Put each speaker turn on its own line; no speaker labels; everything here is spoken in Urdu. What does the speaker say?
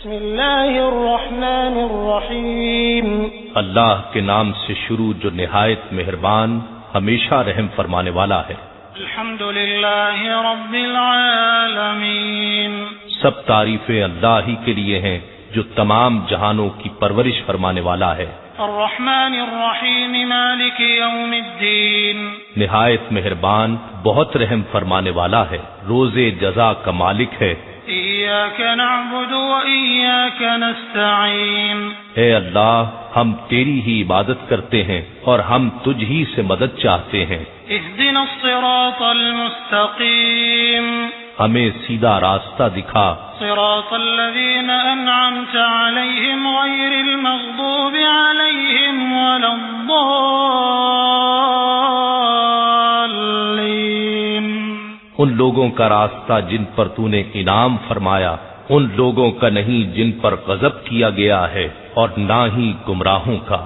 بسم اللہ الرحمن الرحیم
اللہ کے نام سے شروع جو نہایت مہربان ہمیشہ رحم فرمانے والا ہے۔
الحمد للہ رب العالمین
سب تعریفیں اللہ ہی کے لیے ہیں جو تمام جہانوں کی پرورش فرمانے والا ہے۔
الرحمن الرحیم مالک یوم الدین
نہایت مہربان بہت رحم فرمانے والا ہے، روز جزا کا مالک ہے۔
ایاک نعبد و ایاک نستعین
اے اللہ ہم تیری ہی عبادت کرتے ہیں اور ہم تجھ ہی سے مدد چاہتے ہیں۔
اہدنا الصراط المستقیم
ہمیں سیدھا راستہ دکھا،
صراط الذین انعمت علیہم غیر المغضوب علیہم ولا الضالین
ان لوگوں کا راستہ جن پر تو نے انعام فرمایا، ان لوگوں کا نہیں جن پر غضب کیا گیا ہے، اور نہ ہی گمراہوں کا۔